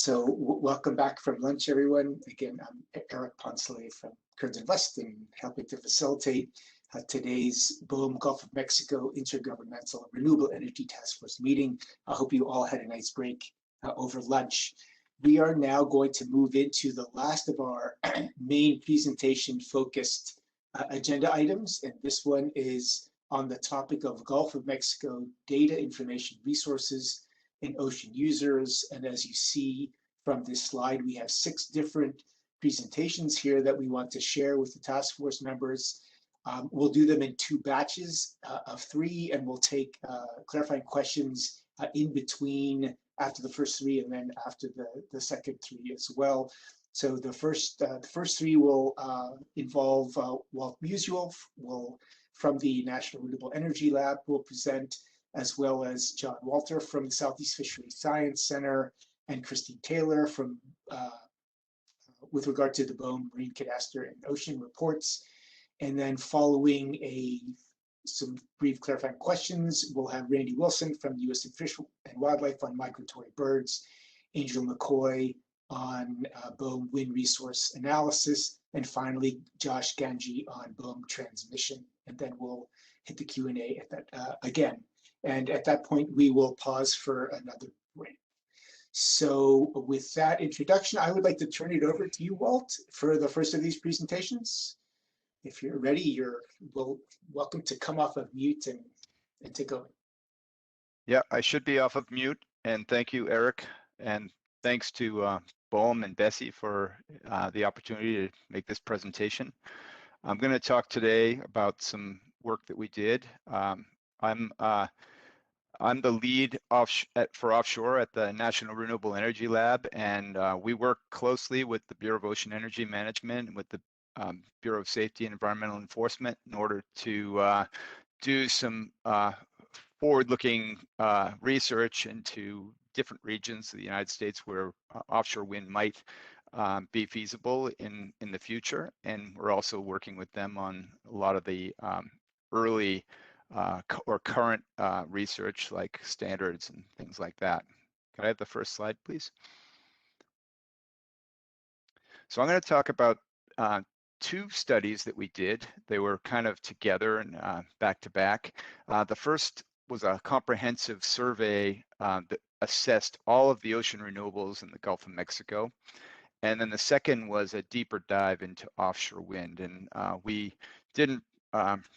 Welcome back from lunch, everyone. Again, I'm Eric Poncelet from Kearns and West, and helping to facilitate today's BOEM Gulf of Mexico Intergovernmental Renewable Energy Task Force meeting. I hope you all had a nice break over lunch. We are now going to move into the last of our main presentation-focused agenda items, and this one is on the topic of Gulf of Mexico data information resources and ocean users. And as you see from this slide, we have 6 different presentations here that we want to share with the task force members. We'll do them in 2 batches of 3, and we'll take clarifying questions in between after the first 3 and then after the second 3 as well. So the first 3 will involve Walt Musial from the National Renewable Energy Lab will present, as well as John Walter from the Southeast Fisheries Science Center and Christine Taylor from with regard to the BOEM marine cadastre and ocean reports. And then following some brief clarifying questions, we'll have Randy Wilson from the U.S. Fish and Wildlife on migratory birds, Angel McCoy on BOEM wind resource analysis, and finally Josh Ganji on BOEM transmission. And then we'll hit the Q&A at that again. And at that point, we will pause for another break. So with that introduction, I would like to turn it over to you, Walt, for the first of these presentations. If you're ready, you're welcome to come off of mute and to go. Yeah, I should be off of mute. And thank you, Eric. And thanks to BOEM and Bessie for the opportunity to make this presentation. I'm going to talk today about some work that we did. I'm the lead for offshore at the National Renewable Energy Lab, and we work closely with the Bureau of Ocean Energy Management and with the Bureau of Safety and Environmental Enforcement in order to do some forward-looking research into different regions of the United States where offshore wind might be feasible in the future. And we're also working with them on a lot of the early or current research, like standards and things like that. Can I have the first slide, please? So I'm going to talk about 2 studies that we did. They were kind of together and back to back. The first was a comprehensive survey that assessed all of the ocean renewables in the Gulf of Mexico. And then the second was a deeper dive into offshore wind. And we didn't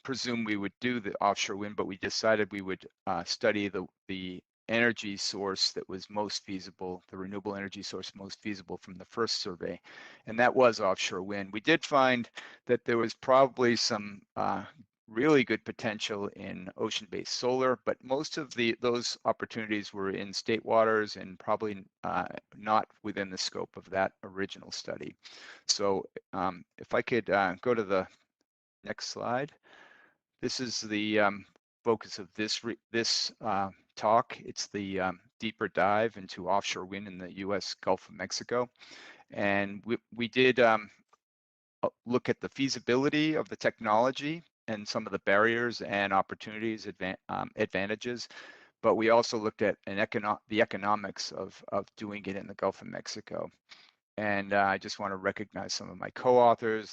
presume we would do the offshore wind, but we decided we would study the energy source that was most feasible, the renewable energy source most feasible from the first survey, and that was offshore wind. We did find that there was probably some really good potential in ocean-based solar, but most of those opportunities were in state waters and probably not within the scope of that original study. So if I could go to the next slide. This is the focus of this talk. It's the deeper dive into offshore wind in the U.S. Gulf of Mexico. And we did look at the feasibility of the technology and some of the barriers and opportunities, advantages, but we also looked at the economics of doing it in the Gulf of Mexico. And I just want to recognize some of my co-authors.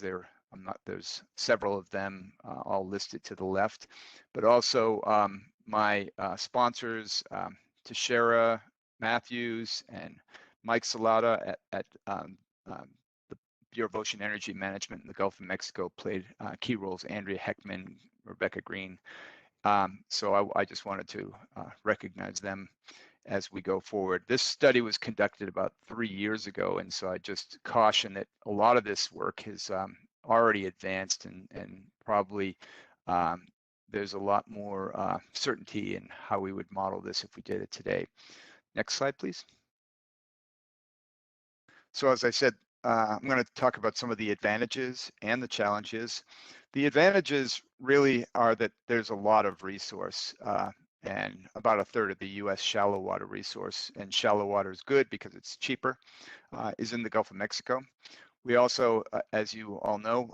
There's several of them all listed to the left, but also my sponsors, Teixeira Matthews and Mike Salata at the Bureau of Ocean Energy Management in the Gulf of Mexico played key roles, Andrea Heckman, Rebecca Green. So I just wanted to recognize them as we go forward. This study was conducted about 3 years ago, and so I just caution that a lot of this work has already advanced and probably there's a lot more certainty in how we would model this if we did it today. Next slide, please. So as I said, I'm going to talk about some of the advantages and the challenges. The advantages really are that there's a lot of resource and about 1/3 of the US shallow water resource, and shallow water is good because it's cheaper, is in the Gulf of Mexico. We also, as you all know,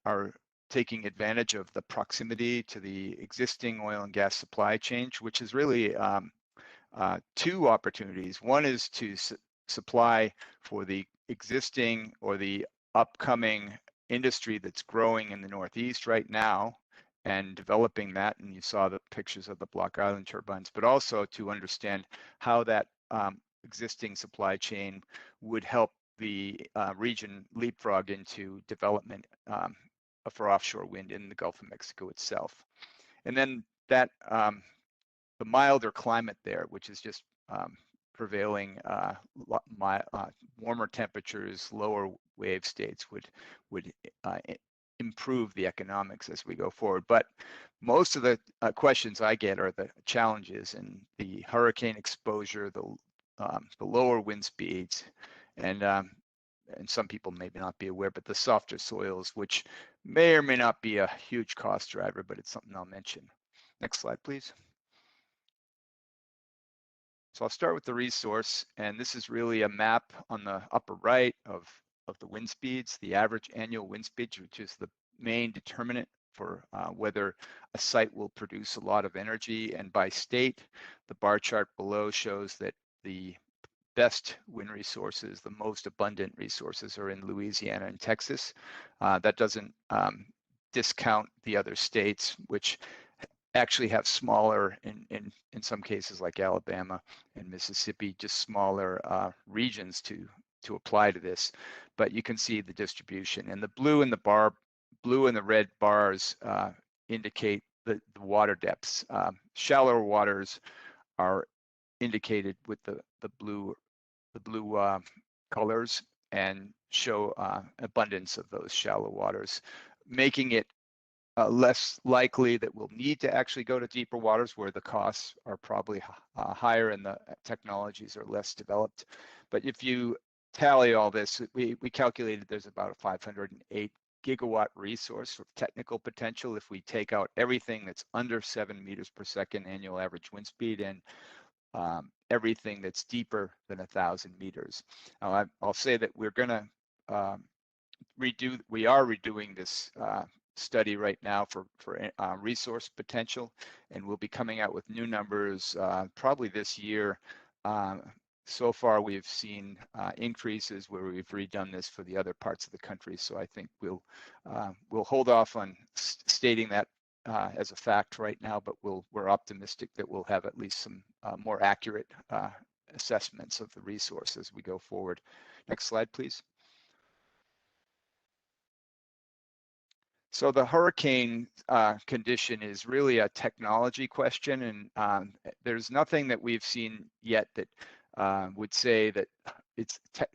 are taking advantage of the proximity to the existing oil and gas supply chain, which is really 2 opportunities. One is to supply for the existing or the upcoming industry that's growing in the Northeast right now and developing that. And you saw the pictures of the Block Island turbines, but also to understand how that existing supply chain would help the region leapfrog into development for offshore wind in the Gulf of Mexico itself. And then that the milder climate there, which is just prevailing warmer temperatures, lower wave states would improve the economics as we go forward. But most of the questions I get are the challenges and the hurricane exposure, the lower wind speeds, and some people may not be aware, but the softer soils, which may or may not be a huge cost driver, but it's something I'll mention. Next slide, please. So I'll start with the resource, and this is really a map on the upper right of the wind speeds, the average annual wind speeds, which is the main determinant for whether a site will produce a lot of energy. And by state, the bar chart below shows that the best wind resources, the most abundant resources, are in Louisiana and Texas. That doesn't discount the other states, which actually have smaller, in some cases like Alabama and Mississippi, just smaller regions to apply to this. But you can see the distribution, and the blue and the red bars indicate the water depths. Shallower waters are indicated with the blue colors and show abundance of those shallow waters, making it less likely that we'll need to actually go to deeper waters where the costs are probably higher and the technologies are less developed. But if you tally all this, we calculated there's about a 508 gigawatt resource of technical potential if we take out everything that's under 7 meters per second annual average wind speed and everything that's deeper than 1,000 meters. Now, I'll say that we're going to we are redoing this study right now for resource potential, and we'll be coming out with new numbers probably this year. So far, we've seen increases where we've redone this for the other parts of the country. So I think we'll hold off on stating that as a fact right now, but we're optimistic that we'll have at least some more accurate assessments of the resource as we go forward. Next slide, please. So the hurricane condition is really a technology question, and there's nothing that we've seen yet that would say that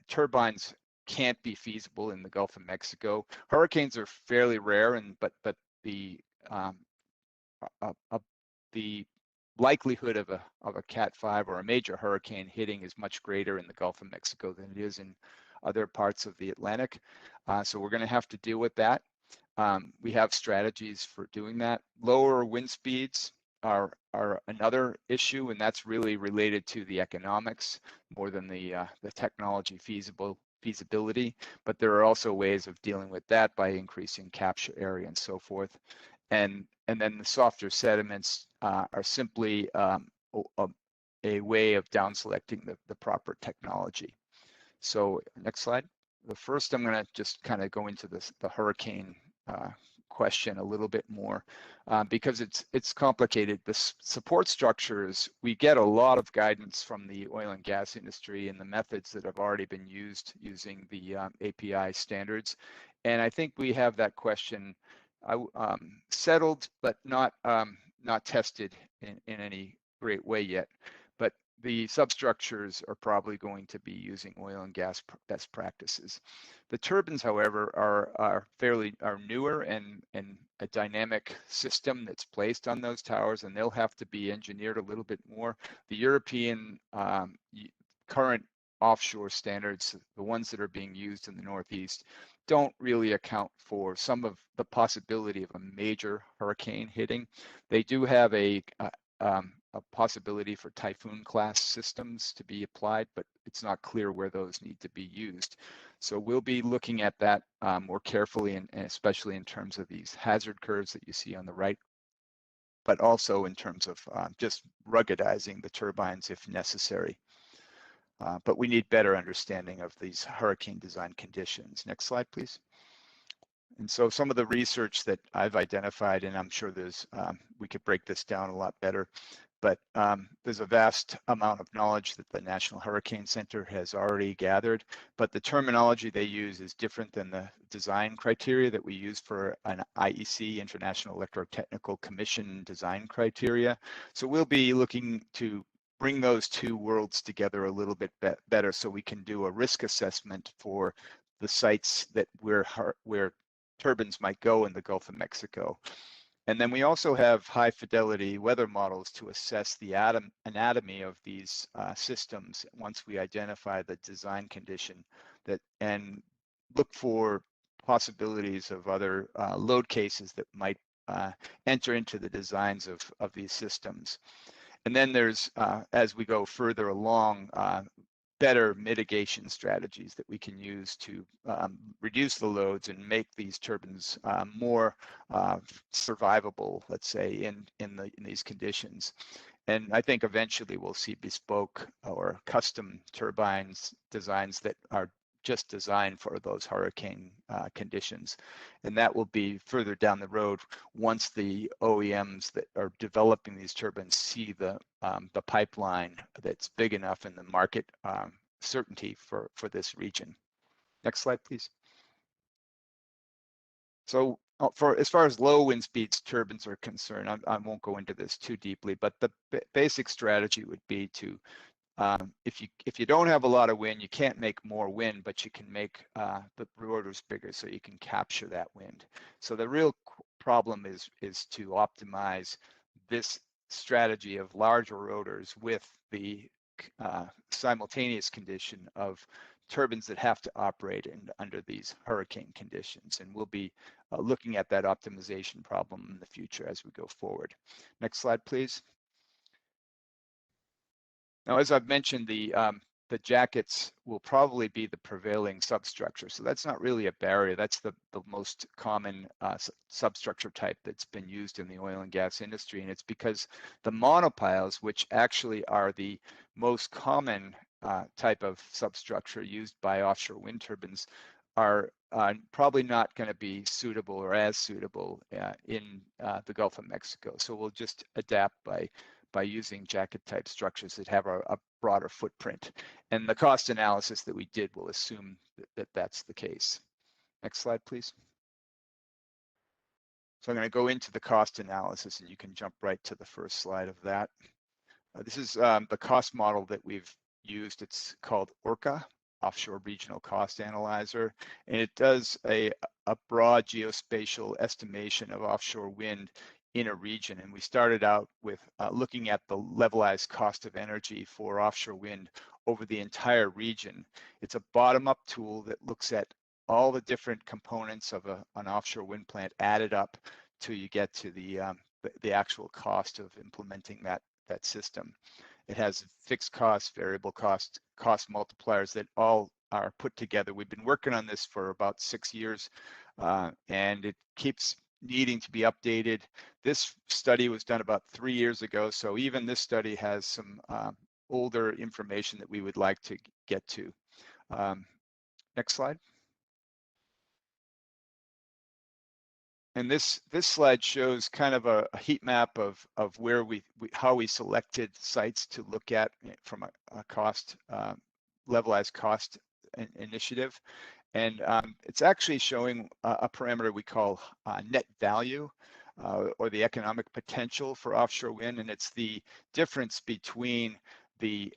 turbines can't be feasible in the Gulf of Mexico. Hurricanes are fairly rare, but the likelihood of a Cat 5 or a major hurricane hitting is much greater in the Gulf of Mexico than it is in other parts of the Atlantic. So we're going to have to deal with that. We have strategies for doing that. Lower wind speeds are another issue, and that's really related to the economics more than the technology feasibility. But there are also ways of dealing with that by increasing capture area and so forth. And then the softer sediments are simply a way of down selecting the proper technology. So next slide. The first, I'm going to just kind of go into the hurricane question a little bit more because it's complicated. The support structures, we get a lot of guidance from the oil and gas industry and the methods that have already been used using the API standards. And I think we have that question settled, but not tested in any great way yet. But the substructures are probably going to be using oil and gas best practices. The turbines, however, are newer and a dynamic system that's placed on those towers, and they'll have to be engineered a little bit more. The European current offshore standards, the ones that are being used in the Northeast, don't really account for some of the possibility of a major hurricane hitting. They do have a possibility for typhoon class systems to be applied, but it's not clear where those need to be used. So we'll be looking at that more carefully, and especially in terms of these hazard curves that you see on the right, but also in terms of just ruggedizing the turbines if necessary. but we need better understanding of these hurricane design conditions. Next slide, please. And so some of the research that I've identified, and I'm sure there's, we could break this down a lot better, but there's a vast amount of knowledge that the National Hurricane Center has already gathered, but the terminology they use is different than the design criteria that we use for an IEC, International Electrotechnical Commission design criteria. So we'll be looking to bring those two worlds together a little bit better so we can do a risk assessment for the sites that where turbines might go in the Gulf of Mexico. And then we also have high fidelity weather models to assess the anatomy of these systems once we identify the design condition and look for possibilities of other load cases that might enter into the designs of these systems. And then there's, as we go further along, better mitigation strategies that we can use to reduce the loads and make these turbines more survivable, let's say, in these conditions. And I think eventually we'll see bespoke or custom turbines designs that are just designed for those hurricane conditions. And that will be further down the road once the OEMs that are developing these turbines see the pipeline that's big enough in the market certainty for this region. Next slide, please. So for as far as low wind speeds turbines are concerned, I won't go into this too deeply, but the basic strategy would be to if you don't have a lot of wind, you can't make more wind, but you can make the rotors bigger so you can capture that wind. So the real problem is to optimize this strategy of larger rotors with the simultaneous condition of turbines that have to operate under these hurricane conditions. And we'll be looking at that optimization problem in the future as we go forward. Next slide, please. Now, as I've mentioned, the jackets will probably be the prevailing substructure. So that's not really a barrier. That's the most common substructure type that's been used in the oil and gas industry. And it's because the monopiles, which actually are the most common type of substructure used by offshore wind turbines, are probably not going to be suitable or as suitable in the Gulf of Mexico. So we'll just adapt by using jacket type structures that have a broader footprint. And the cost analysis that we did will assume that that's the case. Next slide, please. So I'm going to go into the cost analysis, and you can jump right to the first slide of that. This is the cost model that we've used. It's called ORCA, Offshore Regional Cost Analyzer, and it does a broad geospatial estimation of offshore wind in a region. And we started out with looking at the levelized cost of energy for offshore wind over the entire region. It's a bottom-up tool that looks at all the different components of an offshore wind plant added up till you get to the actual cost of implementing that system. It has fixed costs, variable cost multipliers that all are put together. We've been working on this for about 6 years, and it keeps needing to be updated. This study was done about 3 years ago, so even this study has some older information that we would like to get to. Next slide. And this slide shows kind of a heat map of where how we selected sites to look at from a cost levelized cost initiative. And it's actually showing a parameter we call net value or the economic potential for offshore wind. And it's the difference between the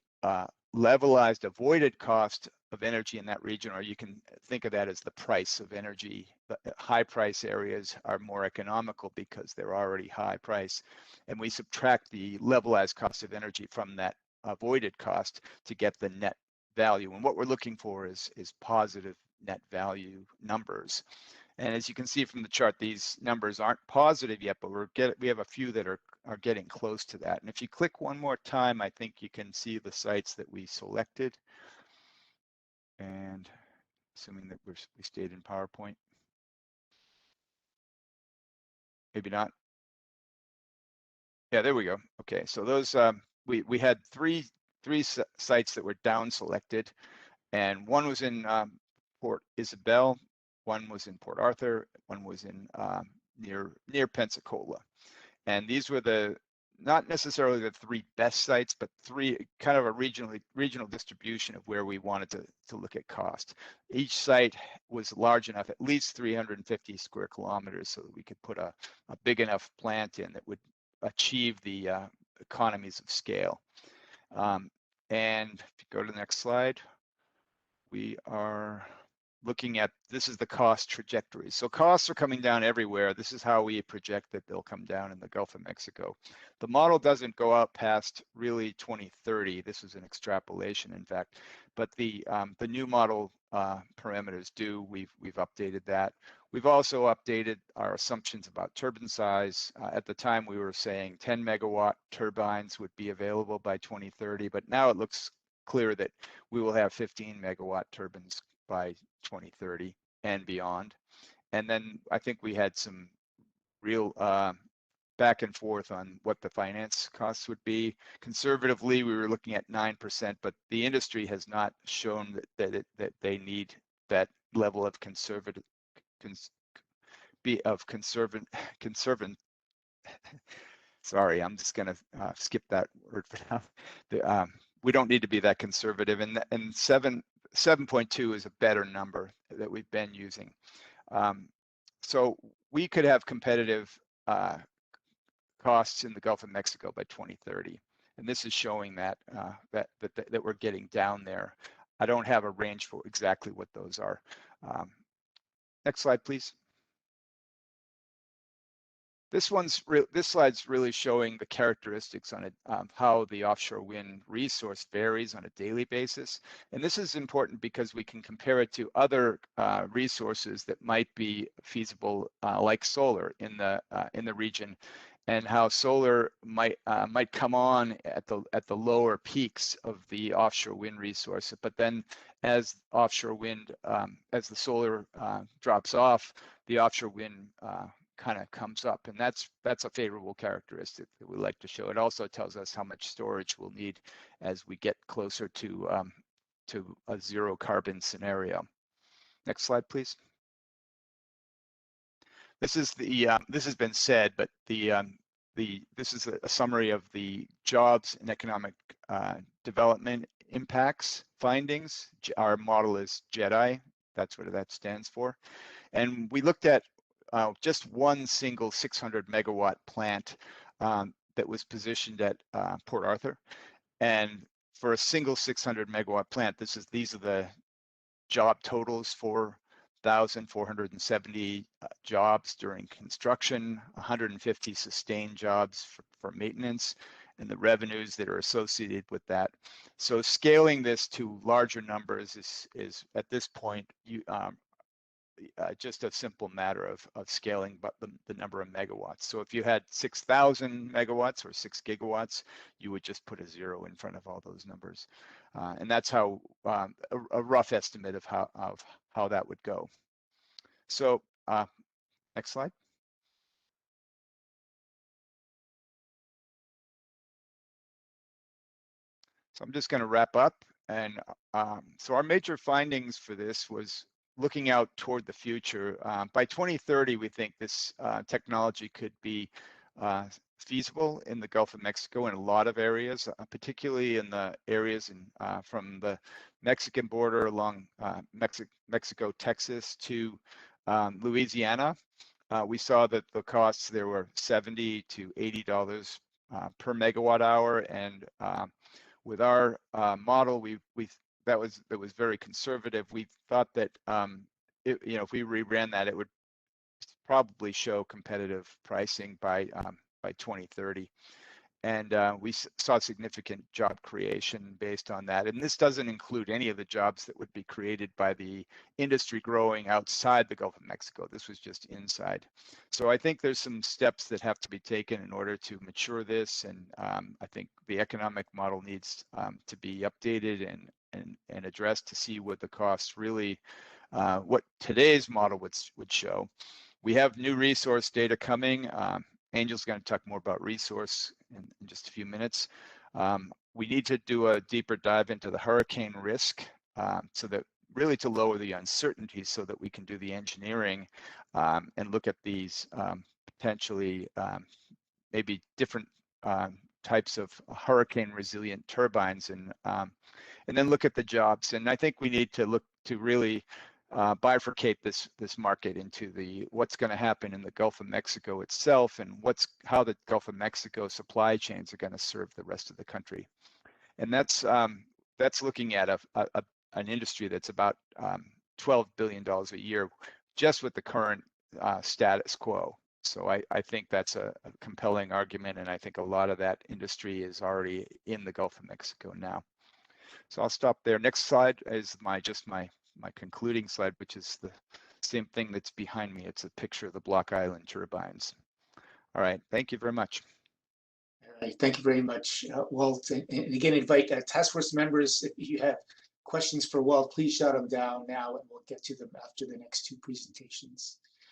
levelized avoided cost of energy in that region, or you can think of that as the price of energy. The high price areas are more economical because they're already high price. And we subtract the levelized cost of energy from that avoided cost to get the net value. And what we're looking for is positive net value numbers. And as you can see from the chart, these numbers aren't positive yet, but we have a few that are getting close to that. And if you click one more time, I think you can see the sites that we selected. And assuming that we stayed in PowerPoint. Maybe not. Yeah, there we go. Okay, so those we had 3 sites that were down selected, and one was in Port Isabel, one was in Port Arthur, one was in near Pensacola. And these were not necessarily the 3 best sites, but 3 kind of a regional distribution of where we wanted to look at cost. Each site was large enough, at least 350 square kilometers, so that we could put a big enough plant in that would achieve the economies of scale. And if you go to the next slide, we are looking at, this is the cost trajectory. So costs are coming down everywhere. This is how we project that they'll come down in the Gulf of Mexico. The model doesn't go out past really 2030. This is an extrapolation, in fact, but the new model parameters do. We've updated that. We've also updated our assumptions about turbine size. At the time, we were saying 10 megawatt turbines would be available by 2030, but now it looks clear that we will have 15 megawatt turbines by 2030 and beyond. And then I think we had some real back and forth on what the finance costs would be. Conservatively, we were looking at 9%, but the industry has not shown that they need that level of conservative. Sorry, I'm just going to skip that word for now. We don't need to be that conservative, and 7.2 is a better number that we've been using. So we could have competitive costs in the Gulf of Mexico by 2030, and this is showing that that we're getting down there. I don't have a range for exactly what those are. Next slide, please. This slide's really showing the characteristics on it, how the offshore wind resource varies on a daily basis. And this is important because we can compare it to other resources that might be feasible, like solar in the region, and how solar might come on at the lower peaks of the offshore wind resource. But then as offshore wind, as the solar drops off, the offshore wind kind of comes up, and that's a favorable characteristic that we like to show. It also tells us how much storage we'll need as we get closer to a zero carbon scenario. Next slide, please. This is this has been said, but this is a summary of the jobs and economic development impacts findings. Our model is JEDI. That's what that stands for. And we looked at just one single 600 megawatt plant that was positioned at Port Arthur. And for a single 600 megawatt plant, these are the job totals: 4,470 jobs during construction, 150 sustained jobs for maintenance, and the revenues that are associated with that. So scaling this to larger numbers is at this point just a simple matter of scaling, but the number of megawatts. So if you had 6,000 megawatts or 6 gigawatts, you would just put a 0 in front of all those numbers, and that's how a rough estimate of how that would go. So next slide. So I'm just going to wrap up, and so our major findings for this was looking out toward the future. By 2030, we think this technology could be feasible in the Gulf of Mexico in a lot of areas, particularly in the areas from the Mexican border along Mexico, Texas to Louisiana. We saw that the costs there were $70 to $80 per megawatt hour, and with our model, that was very conservative. We thought that if we reran that, it would probably show competitive pricing by 2030, and we saw significant job creation based on that. And this doesn't include any of the jobs that would be created by the industry growing outside the Gulf of Mexico. This was just inside. So I think there's some steps that have to be taken in order to mature this, and I think the economic model needs to be updated and addressed to see what the costs really, what today's model would show. We have new resource data coming. Angel's going to talk more about resource in just a few minutes. we need to do a deeper dive into the hurricane risk, so that really to lower the uncertainty so that we can do the engineering and look at these potentially maybe different types of hurricane resilient turbines, and then look at the jobs. And I think we need to look to really bifurcate this market into what's going to happen in the Gulf of Mexico itself, and how the Gulf of Mexico supply chains are going to serve the rest of the country. And that's looking at an industry that's about $12 billion a year just with the current status quo. So I think that's a compelling argument, and I think a lot of that industry is already in the Gulf of Mexico now. So I'll stop there. Next slide is my concluding slide, which is the same thing that's behind me. It's a picture of the Block Island turbines. All right, thank you very much. All right, thank you very much, Walt. And again, invite task force members, if you have questions for Walt, please shout them down now and we'll get to them after the next two presentations.